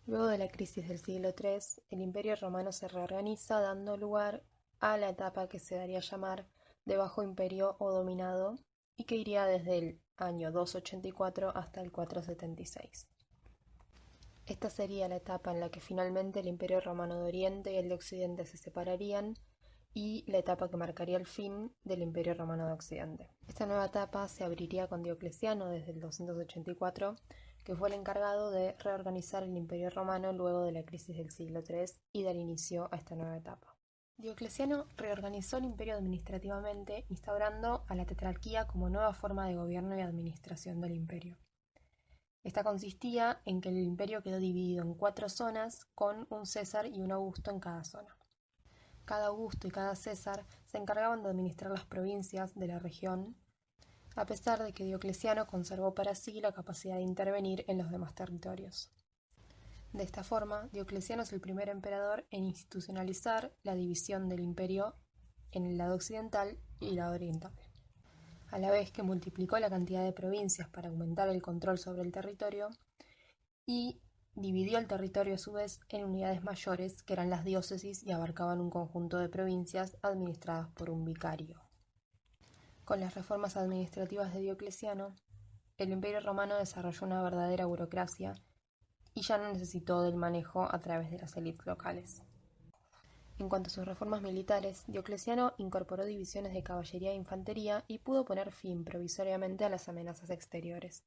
Luego de la crisis del siglo III, el Imperio romano se reorganiza, dando lugar a la etapa que se daría a llamar de Bajo Imperio o Dominado y que iría desde el año 284 hasta el 476. Esta sería la etapa en la que finalmente el Imperio romano de Oriente y el de Occidente se separarían y la etapa que marcaría el fin del Imperio romano de Occidente. Esta nueva etapa se abriría con Diocleciano desde el 284, que fue el encargado de reorganizar el Imperio romano luego de la crisis del siglo III y dar inicio a esta nueva etapa. Diocleciano reorganizó el imperio administrativamente, instaurando a la tetrarquía como nueva forma de gobierno y administración del imperio. Esta consistía en que el imperio quedó dividido en 4 zonas, con un César y un Augusto en cada zona. Cada Augusto y cada César se encargaban de administrar las provincias de la región, a pesar de que Diocleciano conservó para sí la capacidad de intervenir en los demás territorios. De esta forma, Diocleciano es el primer emperador en institucionalizar la división del imperio en el lado occidental y el lado oriental, a la vez que multiplicó la cantidad de provincias para aumentar el control sobre el territorio y dividió el territorio a su vez en unidades mayores, que eran las diócesis y abarcaban un conjunto de provincias administradas por un vicario. Con las reformas administrativas de Diocleciano, el Imperio romano desarrolló una verdadera burocracia y ya no necesitó del manejo a través de las élites locales. En cuanto a sus reformas militares, Diocleciano incorporó divisiones de caballería e infantería y pudo poner fin provisoriamente a las amenazas exteriores.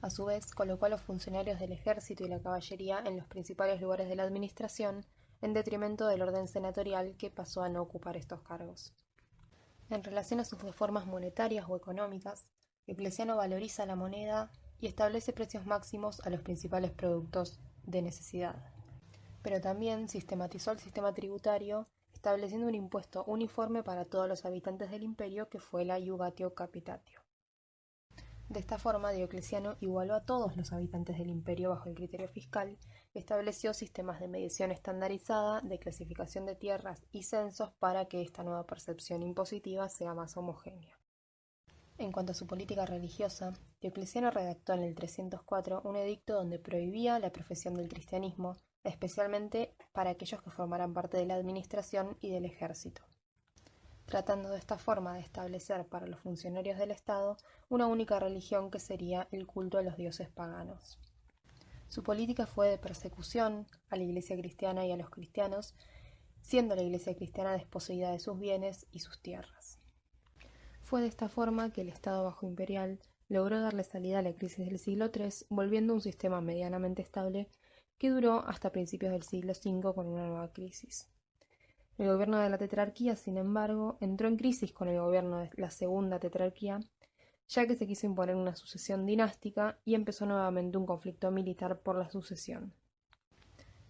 A su vez, colocó a los funcionarios del ejército y la caballería en los principales lugares de la administración, en detrimento del orden senatorial, que pasó a no ocupar estos cargos. En relación a sus reformas monetarias o económicas, Diocleciano valoriza la moneda y establece precios máximos a los principales productos de necesidad. Pero también sistematizó el sistema tributario, estableciendo un impuesto uniforme para todos los habitantes del imperio, que fue la iugatio capitatio. De esta forma, Diocleciano igualó a todos los habitantes del imperio bajo el criterio fiscal, estableció sistemas de medición estandarizada, de clasificación de tierras y censos para que esta nueva percepción impositiva sea más homogénea. En cuanto a su política religiosa, Diocleciano redactó en el 304 un edicto donde prohibía la profesión del cristianismo, especialmente para aquellos que formaran parte de la administración y del ejército, tratando de esta forma de establecer para los funcionarios del Estado una única religión, que sería el culto a los dioses paganos. Su política fue de persecución a la Iglesia cristiana y a los cristianos, siendo la Iglesia cristiana desposeída de sus bienes y sus tierras. Fue de esta forma que el Estado bajo imperial logró darle salida a la crisis del siglo III, volviendo a un sistema medianamente estable que duró hasta principios del siglo V con una nueva crisis. El gobierno de la tetrarquía, sin embargo, entró en crisis con el gobierno de la segunda tetrarquía, ya que se quiso imponer una sucesión dinástica y empezó nuevamente un conflicto militar por la sucesión.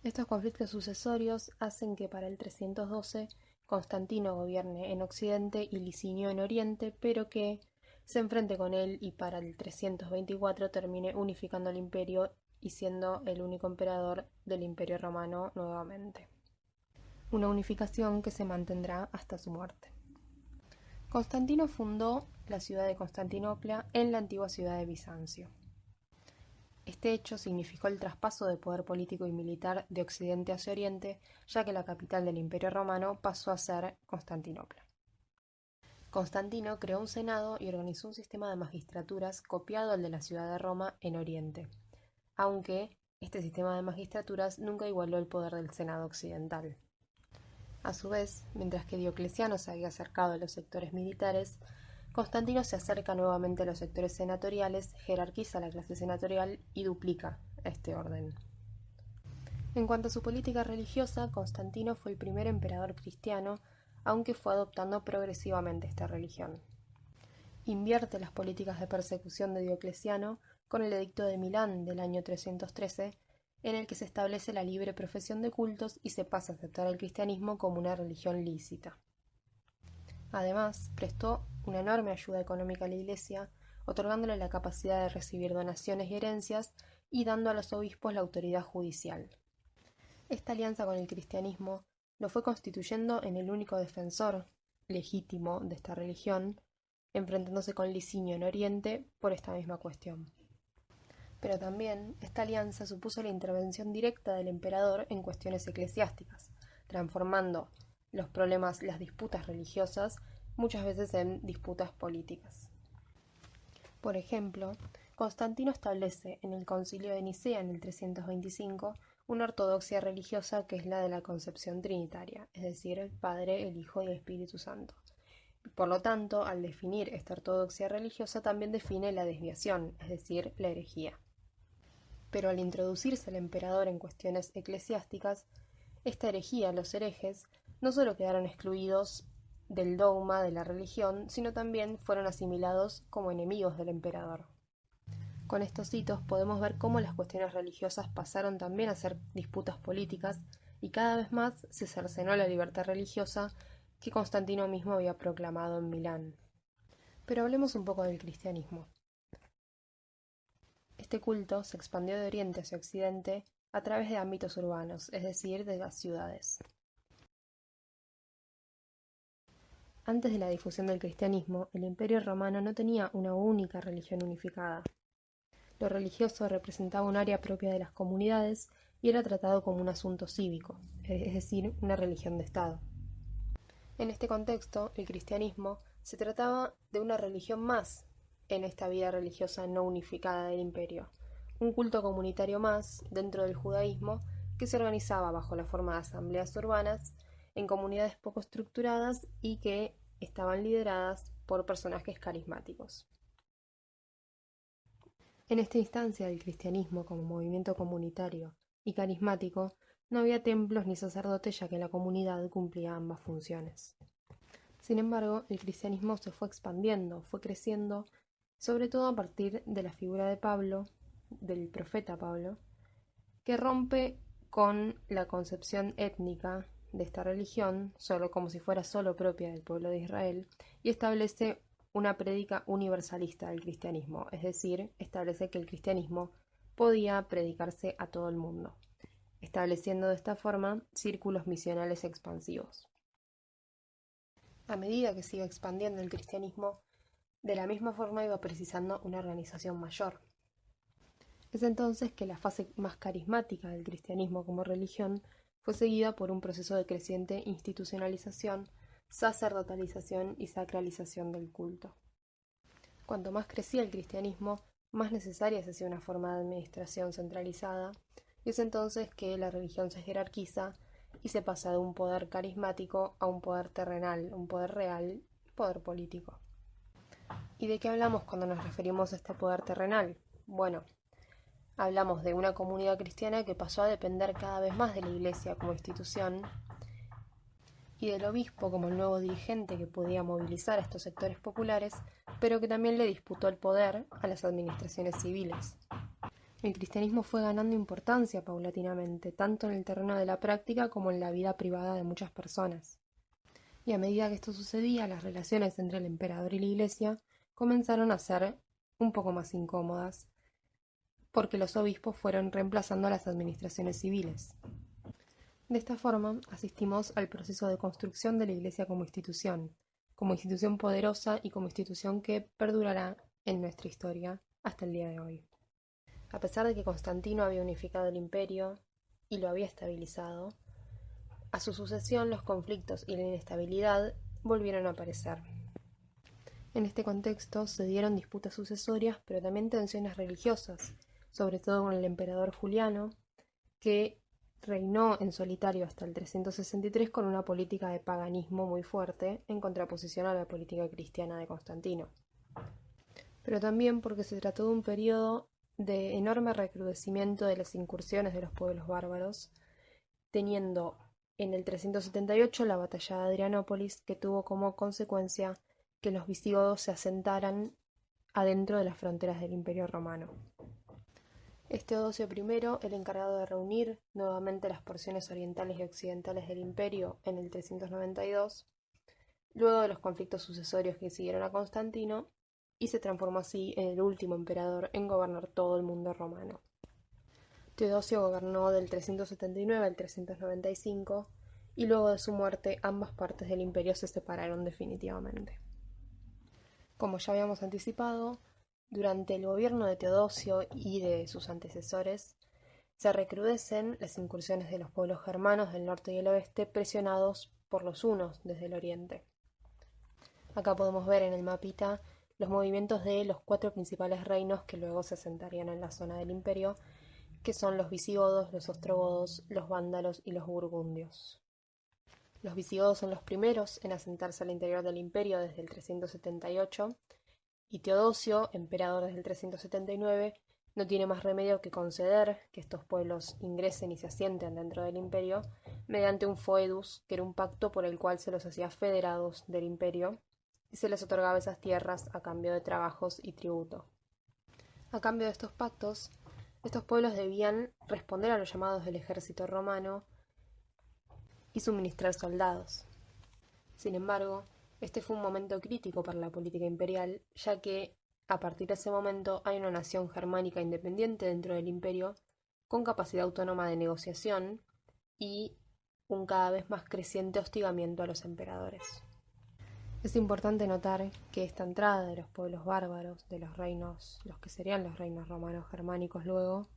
Estos conflictos sucesorios hacen que para el 312 Constantino gobierne en Occidente y Licinio en Oriente, pero que se enfrente con él y para el 324 termine unificando el imperio y siendo el único emperador del Imperio Romano nuevamente. Una unificación que se mantendrá hasta su muerte. Constantino fundó la ciudad de Constantinopla en la antigua ciudad de Bizancio. Este hecho significó el traspaso de poder político y militar de Occidente hacia Oriente, ya que la capital del Imperio Romano pasó a ser Constantinopla. Constantino creó un senado y organizó un sistema de magistraturas copiado al de la ciudad de Roma en Oriente, aunque este sistema de magistraturas nunca igualó el poder del senado occidental. A su vez, mientras que Diocleciano se había acercado a los sectores militares, Constantino se acerca nuevamente a los sectores senatoriales, jerarquiza la clase senatorial y duplica este orden. En cuanto a su política religiosa, Constantino fue el primer emperador cristiano, aunque fue adoptando progresivamente esta religión. Invierte las políticas de persecución de Diocleciano con el Edicto de Milán del año 313, en el que se establece la libre profesión de cultos y se pasa a aceptar el cristianismo como una religión lícita. Además, prestó una enorme ayuda económica a la Iglesia, otorgándole la capacidad de recibir donaciones y herencias y dando a los obispos la autoridad judicial. Esta alianza con el cristianismo lo fue constituyendo en el único defensor legítimo de esta religión, enfrentándose con Licinio en Oriente por esta misma cuestión. Pero también esta alianza supuso la intervención directa del emperador en cuestiones eclesiásticas, transformando los problemas, las disputas religiosas, muchas veces en disputas políticas. Por ejemplo, Constantino establece en el Concilio de Nicea en el 325 una ortodoxia religiosa que es la de la concepción trinitaria, es decir, el Padre, el Hijo y el Espíritu Santo. Por lo tanto, al definir esta ortodoxia religiosa también define la desviación, es decir, la herejía. Pero al introducirse el emperador en cuestiones eclesiásticas, esta herejía, los herejes, no solo quedaron excluidos del dogma de la religión, sino también fueron asimilados como enemigos del emperador. Con estos hitos podemos ver cómo las cuestiones religiosas pasaron también a ser disputas políticas y cada vez más se cercenó la libertad religiosa que Constantino mismo había proclamado en Milán. Pero hablemos un poco del cristianismo. Este culto se expandió de Oriente hacia Occidente a través de ámbitos urbanos, es decir, de las ciudades. Antes de la difusión del cristianismo, el Imperio romano no tenía una única religión unificada. Lo religioso representaba un área propia de las comunidades y era tratado como un asunto cívico, es decir, una religión de Estado. En este contexto, el cristianismo se trataba de una religión más en esta vida religiosa no unificada del imperio, un culto comunitario más dentro del judaísmo que se organizaba bajo la forma de asambleas urbanas en comunidades poco estructuradas y que estaban lideradas por personajes carismáticos. En esta instancia del cristianismo como movimiento comunitario y carismático, no había templos ni sacerdotes ya que la comunidad cumplía ambas funciones. Sin embargo, el cristianismo se fue expandiendo, fue creciendo, sobre todo a partir de la figura de Pablo, del profeta Pablo, que rompe con la concepción étnica de esta religión, solo como si fuera solo propia del pueblo de Israel, y establece una prédica universalista del cristianismo, es decir, establece que el cristianismo podía predicarse a todo el mundo, estableciendo de esta forma círculos misionales expansivos. A medida que se iba expandiendo el cristianismo, de la misma forma iba precisando una organización mayor. Es entonces que la fase más carismática del cristianismo como religión fue seguida por un proceso de creciente institucionalización, sacerdotalización y sacralización del culto. Cuanto más crecía el cristianismo, más necesaria se hacía una forma de administración centralizada, y es entonces que la religión se jerarquiza y se pasa de un poder carismático a un poder terrenal, un poder real, poder político. ¿Y de qué hablamos cuando nos referimos a este poder terrenal? Bueno, hablamos de una comunidad cristiana que pasó a depender cada vez más de la Iglesia como institución y del obispo como el nuevo dirigente que podía movilizar a estos sectores populares, pero que también le disputó el poder a las administraciones civiles. El cristianismo fue ganando importancia paulatinamente, tanto en el terreno de la práctica como en la vida privada de muchas personas. Y a medida que esto sucedía, las relaciones entre el emperador y la Iglesia comenzaron a ser un poco más incómodas, porque los obispos fueron reemplazando a las administraciones civiles. De esta forma, asistimos al proceso de construcción de la Iglesia como institución poderosa y como institución que perdurará en nuestra historia hasta el día de hoy. A pesar de que Constantino había unificado el imperio y lo había estabilizado, a su sucesión los conflictos y la inestabilidad volvieron a aparecer. En este contexto se dieron disputas sucesorias, pero también tensiones religiosas, sobre todo con el emperador Juliano, que reinó en solitario hasta el 363 con una política de paganismo muy fuerte, en contraposición a la política cristiana de Constantino. Pero también porque se trató de un periodo de enorme recrudecimiento de las incursiones de los pueblos bárbaros, teniendo en el 378 la batalla de Adrianópolis, que tuvo como consecuencia que los visigodos se asentaran adentro de las fronteras del Imperio Romano. Es Teodosio I el encargado de reunir nuevamente las porciones orientales y occidentales del imperio en el 392, luego de los conflictos sucesorios que siguieron a Constantino, y se transformó así en el último emperador en gobernar todo el mundo romano. Teodosio gobernó del 379 al 395, y luego de su muerte ambas partes del imperio se separaron definitivamente. Como ya habíamos anticipado, Durante el gobierno de Teodosio y de sus antecesores, se recrudecen las incursiones de los pueblos germanos del norte y el oeste presionados por los hunos desde el oriente. Acá podemos ver en el mapita los movimientos de los 4 principales reinos que luego se asentarían en la zona del imperio, que son los visigodos, los ostrogodos, los vándalos y los burgundios. Los visigodos son los primeros en asentarse al interior del imperio desde el 378, y Teodosio, emperador desde el 379, no tiene más remedio que conceder que estos pueblos ingresen y se asienten dentro del imperio mediante un foedus, que era un pacto por el cual se los hacía federados del imperio y se les otorgaba esas tierras a cambio de trabajos y tributo. A cambio de estos pactos, estos pueblos debían responder a los llamados del ejército romano y suministrar soldados. Sin embargo, este fue un momento crítico para la política imperial, ya que a partir de ese momento hay una nación germánica independiente dentro del imperio, con capacidad autónoma de negociación y un cada vez más creciente hostigamiento a los emperadores. Es importante notar que esta entrada de los pueblos bárbaros, de los reinos, los que serían los reinos romanos germánicos luego,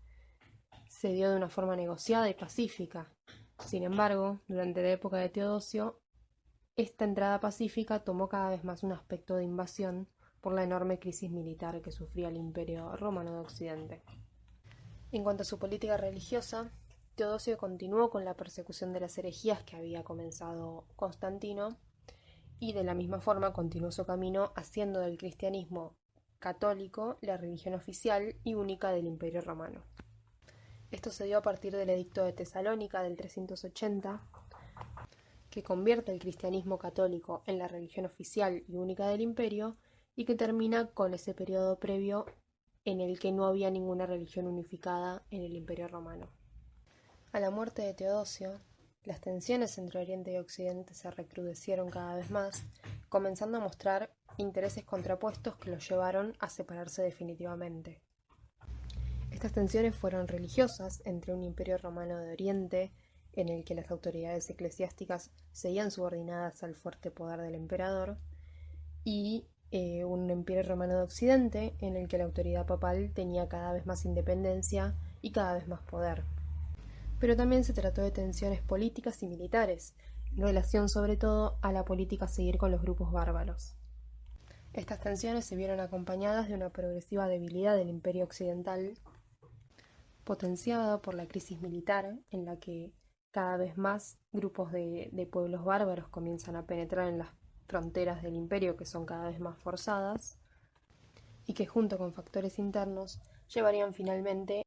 se dio de una forma negociada y pacífica. Sin embargo, durante la época de Teodosio, esta entrada pacífica tomó cada vez más un aspecto de invasión por la enorme crisis militar que sufría el Imperio Romano de Occidente. En cuanto a su política religiosa, Teodosio continuó con la persecución de las herejías que había comenzado Constantino, y de la misma forma continuó su camino haciendo del cristianismo católico la religión oficial y única del Imperio Romano. Esto se dio a partir del Edicto de Tesalónica del 380, que convierte el cristianismo católico en la religión oficial y única del imperio y que termina con ese periodo previo en el que no había ninguna religión unificada en el Imperio Romano. A la muerte de Teodosio, las tensiones entre Oriente y Occidente se recrudecieron cada vez más, comenzando a mostrar intereses contrapuestos que los llevaron a separarse definitivamente. Estas tensiones fueron religiosas entre un imperio romano de Oriente, en el que las autoridades eclesiásticas seguían subordinadas al fuerte poder del emperador, y un imperio romano de Occidente, en el que la autoridad papal tenía cada vez más independencia y cada vez más poder. Pero también se trató de tensiones políticas y militares, en relación sobre todo a la política a seguir con los grupos bárbaros. Estas tensiones se vieron acompañadas de una progresiva debilidad del imperio occidental, potenciada por la crisis militar, en la que cada vez más grupos de pueblos bárbaros comienzan a penetrar en las fronteras del imperio, que son cada vez más forzadas, y que junto con factores internos llevarían finalmente